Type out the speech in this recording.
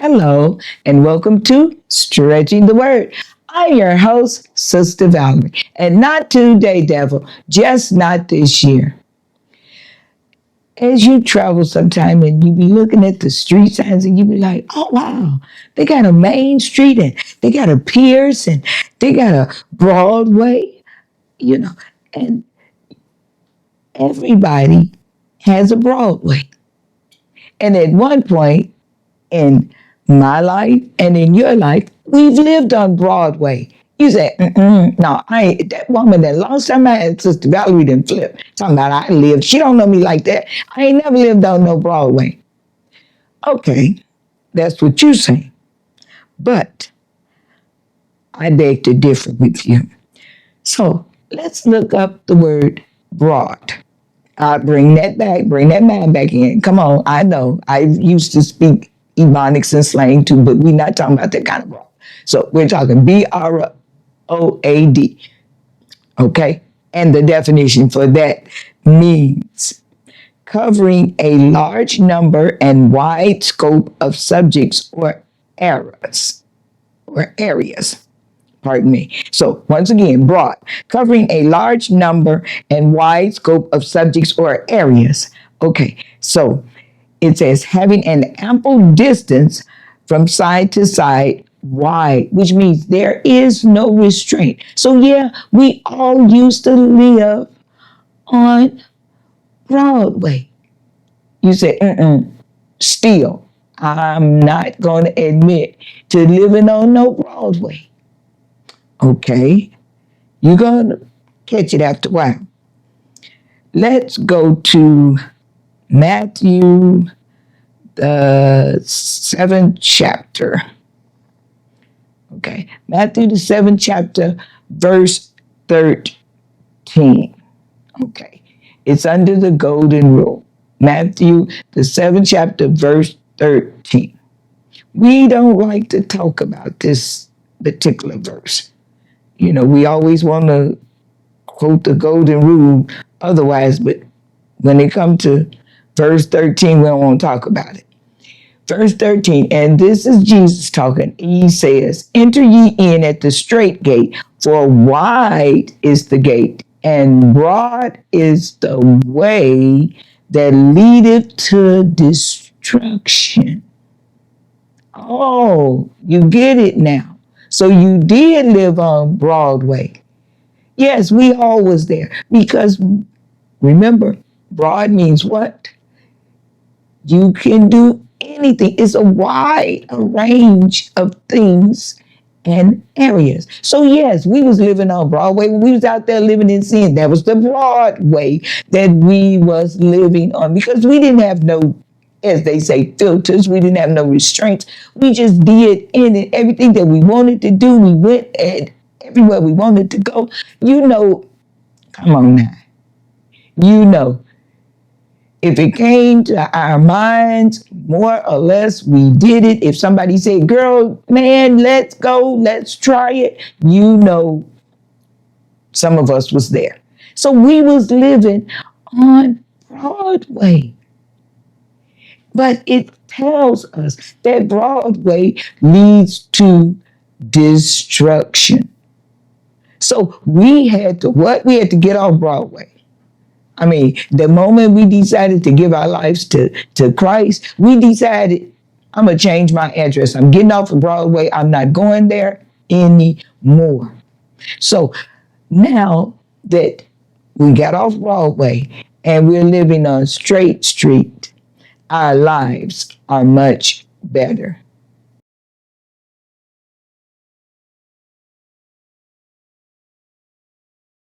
Hello, and welcome to Stretching the Word. I'm your host, Sister Valerie, and not today, devil, just not this year. As you travel sometime and you be looking at the street signs and you be like, oh wow, they got a main street and they got a Pierce and they got a Broadway, you know, and everybody has a Broadway. And at one point, in my life and in your life, we've lived on Broadway. You say, no, I ain't that woman that last time I had Sister Valerie didn't flip. Talking about I lived. She don't know me like that. I ain't never lived on no Broadway. Okay, that's what you say. But I beg to differ with you. So let's look up the word broad. Bring that back, bring that man back in. Come on, I know. I used to speak Ebonics and slang too, but we're not talking about that kind of broad. So we're talking BROAD, okay? And the definition for that means covering a large number and wide scope of subjects or areas. Pardon me. So once again, broad, covering a large number and wide scope of subjects or areas. Okay, so it says having an ample distance from side to side wide, which means there is no restraint. So yeah, we all used to live on Broadway. You say, still, I'm not going to admit to living on no Broadway. Okay, you're going to catch it after a while. Let's go to Matthew, the 7th chapter. Okay, Matthew, the 7th chapter, verse 13. Okay, it's under the golden rule. Matthew, the 7th chapter, verse 13. We don't like to talk about this particular verse. You know, we always want to quote the golden rule otherwise, but when it comes to verse 13, we don't want to talk about it. Verse 13, and this is Jesus talking. He says, enter ye in at the straight gate, for wide is the gate, and broad is the way that leadeth to destruction. Oh, you get it now. So you did live on Broadway. Yes, we all was there because remember, broad means what? You can do anything. It's a wide range of things and areas. So yes, we was living on Broadway. When we was out there living in sin, that was the Broadway that we was living on because we didn't have no, as they say, filters. We didn't have no restraints. We just did in it everything that we wanted to do. We went and everywhere we wanted to go. You know, come on now. You know, if it came to our minds, more or less, we did it. If somebody said, girl, man, let's go, let's try it, you know, some of us was there. So we was living on Broadway. But it tells us that Broadway leads to destruction. So we had to what? We had to get off Broadway. I mean, the moment we decided to give our lives to Christ, we decided, I'm going to change my address. I'm getting off of Broadway. I'm not going there anymore. So now that we got off Broadway and we're living on Straight Street, our lives are much better.